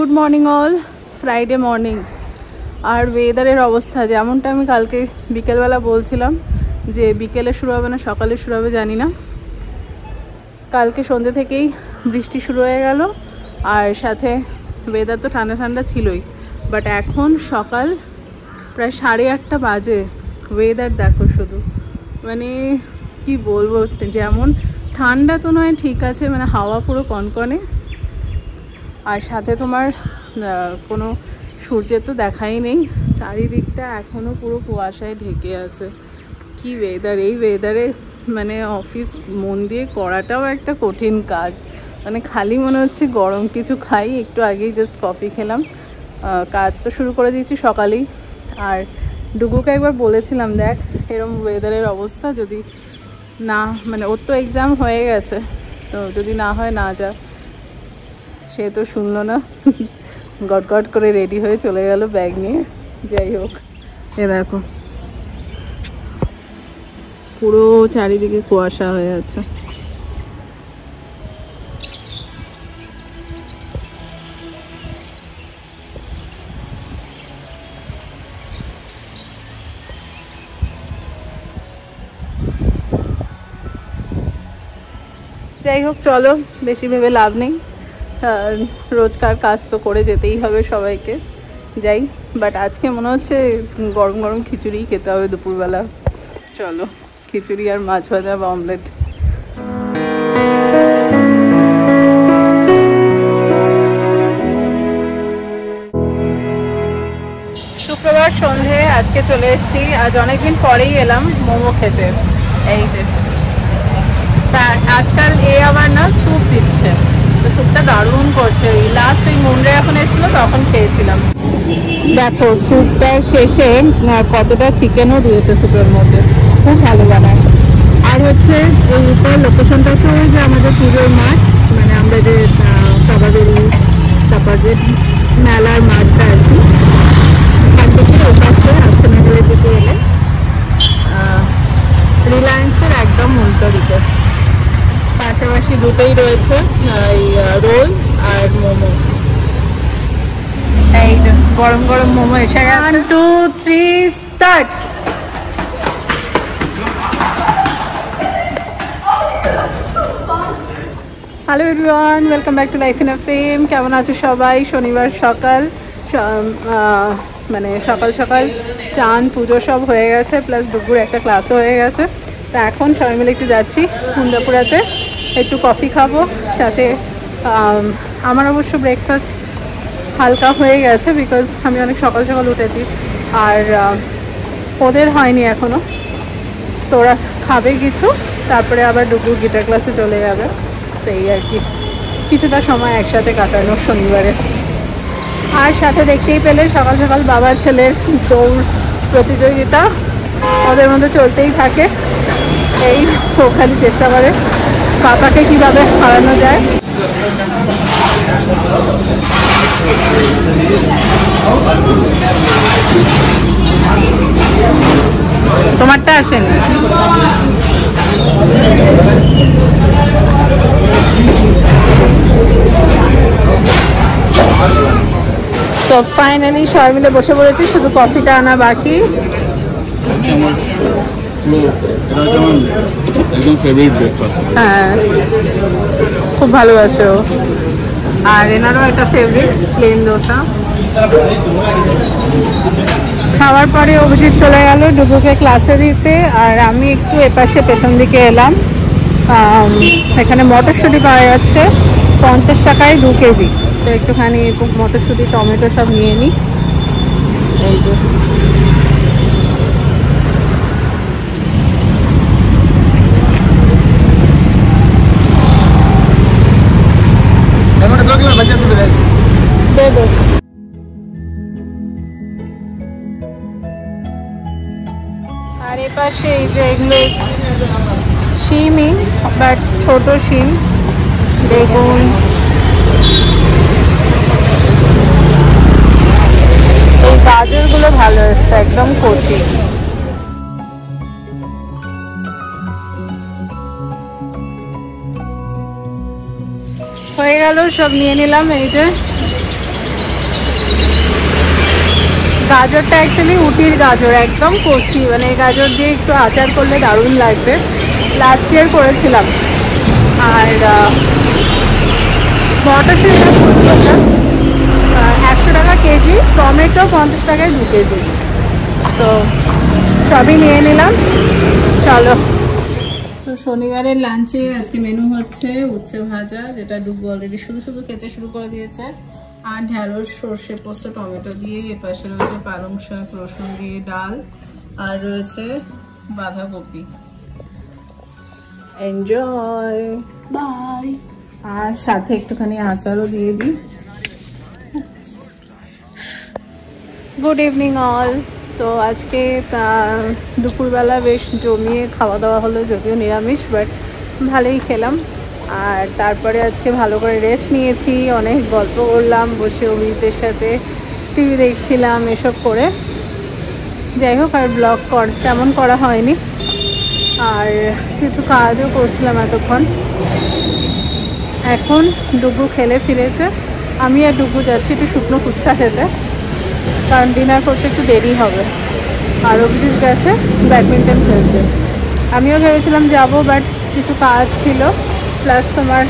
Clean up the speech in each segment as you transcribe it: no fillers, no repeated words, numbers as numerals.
Good morning all, Friday morning. আর ওয়েদারের অবস্থা যেমনটা আমি কালকে বিকেলবেলা বলছিলাম যে বিকেলে শুরু হবে না সকালে শুরু হবে জানি না, কালকে সন্ধ্যে থেকেই বৃষ্টি শুরু হয়ে গেল। আর সাথে ওয়েদার তো ঠান্ডা ঠান্ডা ছিলই, বাট এখন সকাল প্রায় 8:30 বাজে, ওয়েদার দেখো শুধু, মানে কি বলবো, যেমন ঠান্ডা তো নয় ঠিক আছে, মানে হাওয়া পুরো কনকনে, আর সাথে তোমার কোনো সূর্যের তো দেখাই নেই, চারিদিকটা এখনও পুরো কুয়াশায় ঢেকে আছে। কি ওয়েদার! এই ওয়েদারে মানে অফিস মন দিয়ে করাটাও একটা কঠিন কাজ, মানে খালি মনে হচ্ছে গরম কিছু খাই। একটু আগেই জাস্ট কফি খেলাম, কাজ তো শুরু করে দিয়েছি সকালেই। আর ডুগুকে একবার বলেছিলাম দেখ এরম ওয়েদারের অবস্থা, যদি না মানে ওর তো এক্সাম হয়ে গেছে, তো যদি না হয় না যা, সে তো শুনলো না, গট গট করে রেডি হয়ে চলে গেল ব্যাগ নিয়ে। যাই হোক, এ দেখো পুরো চারিদিকে কুয়াশা হয়ে আছে। যাই হোক চলো, বেশি ভেবে লাভ নেই, রোজকার কাজ তো করে যেতেই হবে সবাইকে। যাই, বাট আজকে মনে হচ্ছে গরম গরম খিচুড়ি খেতে হবে দুপুরবেলা। চলো, খিচুড়ি আর মাছ ভাজা বা অমলেট। শুক্রবার সন্ধে আজকে চলে এসেছি, আজ অনেকদিন পরেই এলাম মোমো খেতে। এই যে আজকাল আবার না স্যুপ দিচ্ছে, তো স্যুপটা দারুণ করছে। ওই লাস্ট ওই মুন্ডে যখন এসেছিল তখন খেয়েছিলাম। দেখো স্যুপটার শেষে কতটা চিকেনও দিয়েছে স্যুপের মধ্যে, খুব ভালো বানায়। আর হচ্ছে এই লোকেশনটা হচ্ছে ওই যে আমাদের পুজোর মাঠ, মানে আমরা যে কাবাবেরি তারপর যে মেলার মাঠটা আর কি, ওখান থেকে ওই পাশে আর্সেনালের দিকে এলে রিলায়েন্সের একদম উল্টো দিকে, পাশাপাশি দুটোই রয়েছে, এই রোল আর মোমো। এই যে গরম গরম মোমো এসে গেছে। 1 2 3 start. Hello everyone, welcome back to life in a frame. কেমন আছো সবাই? শনিবার সকাল, মানে সকাল সকাল চান পুজো সব হয়ে গেছে, প্লাস দুপুর একটা ক্লাসও হয়ে গেছে। তা এখন সবাই মিলে একটু যাচ্ছি কুন্দাপুরাতে, একটু কফি খাবো। সাথে আমার অবশ্য ব্রেকফাস্ট হালকা হয়ে গেছে, বিকজ আমি অনেক সকাল সকাল উঠেছি, আর ওদের হয়নি এখনও। তো ওরা খাবে কিছু, তারপরে আবার দুপুর গিটার ক্লাসে চলে যাবে। তো এই আর কি, কিছুটা সময় একসাথে কাটানো শনিবারে। আর সাথে দেখতেই পেলে সকাল সকাল বাবার ছেলের দৌড় প্রতিযোগিতা, ওদের মধ্যে চলতেই থাকে। এই ও খালি চেষ্টা করে পাপাকে কীভাবে হারানো যায়। তোমারটা আসেনি? তো ফাইনালি সবাই মিলে বসে পড়েছি, শুধু কফিটা আনা বাকি। হ্যাঁ, খুব ভালোবাসে ও। আর এনারও একটা ফেভারিট প্লেন দোসা। খাওয়ার পরে অভিজিৎ চলে গেল ডুবুকে ক্লাসে দিতে, আর আমি একটু এপাশে পেছন দিকে এলাম। এখানে মটরশুঁটি পাওয়া যাচ্ছে 50 টাকায় 2 কেজি। তো একটুখানি মটরশুঁটি টমেটো সব নিয়ে নিই। এই যে দেবো। আর এপাশে এই যে এগুলো শিমই, বাট ছোট শিম, বেগুন, এই গাজরগুলো ভালো এসছে, একদম কচি। হয়ে গেল, সব নিয়ে নিলাম। এই যে গাজরটা অ্যাকচুয়ালি উটির গাজর, একদম কচি, মানে এই গাজর দিয়ে একটু আচার করলে দারুণ লাগবে। লাস্ট ইয়ার করেছিলাম। আর মটরশুঁটি 100 টাকা কেজি, টমেটো 50 টাকায় 2 কেজি। তো সবই নিয়ে নিলাম, চলো। তো শনিবারের লাঞ্চে আজকে মেনু হচ্ছে উচ্ছে ভাজা, যেটা ডুবু অলরেডি শুধু শুধু খেতে শুরু করে দিয়েছে, আর ঢ্যাঁড়স সর্ষে পোস্ত টমেটো দিয়ে, এপাশে রয়েছে পালং শাক রসুন দিয়ে ডাল, আর রয়েছে বাঁধাকপি। Enjoy, by. আর সাথে একটুখানি আচারও দিয়ে দিই। Good evening all. তো আজকে দুপুরবেলা বেশ জমিয়ে খাওয়া দাওয়া হলো, যদিও নিরামিষ, বাট ভালোই খেলাম। আর তারপরে আজকে ভালো করে রেস্ট নিয়েছি, অনেক গল্প করলাম বসে, অভিজিতের সাথে টিভি দেখছিলাম, এসব করে। যাই হোক, আর ব্লগ তেমন করা হয়নি, আর কিছু কাজও করছিলাম এতক্ষণ। এখন ডুগু খেলে ফিরেছে, আমি আর ডুগু যাচ্ছি একটু শুকনো ফুচকা খেতে, কারণ ডিনার করতে একটু দেরি হবে। আর অভিজিৎ গেছে ব্যাডমিন্টন খেলতে। আমিও ভেবেছিলাম যাব, বাট কিছু কাজ ছিল, প্লাস তোমার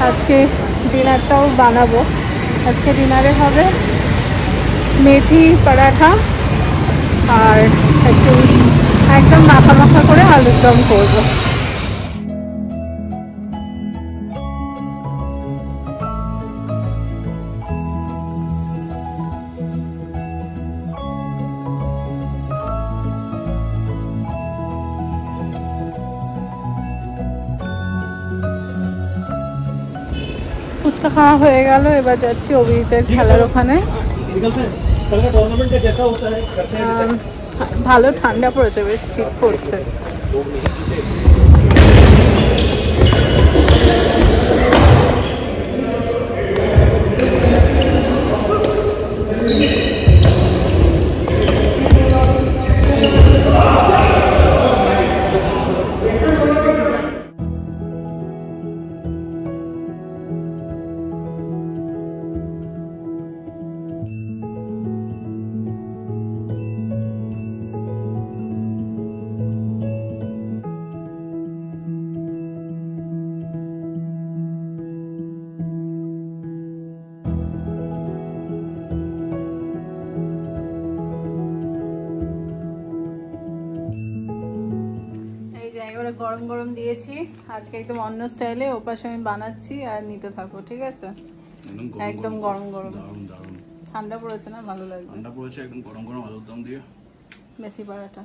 আজকে ডিনারটাও বানাবো। আজকে ডিনারে হবে মেথি পরাঠা, আর একটু একদম মাখা মাখা করে আলুর দম করবো। ফুচকা খাওয়া হয়ে গেল, এবার যাচ্ছি অভিজিতের খেলার ওখানে। ভালো ঠান্ডা পড়েছে, বেশ শীত পড়ছে। গরম গরম দিয়েছি আজকে, একদম অন্য স্টাইলে। ওপাশে আমি বানাচ্ছি আর নিতে থাকো, ঠিক আছে? একদম গরম গরম, ঠান্ডা পড়েছে না, ভালো লাগবে। ঠান্ডা পড়েছে, একদম গরম গরম আলুর দম দিয়ে মেথি পরাঠা।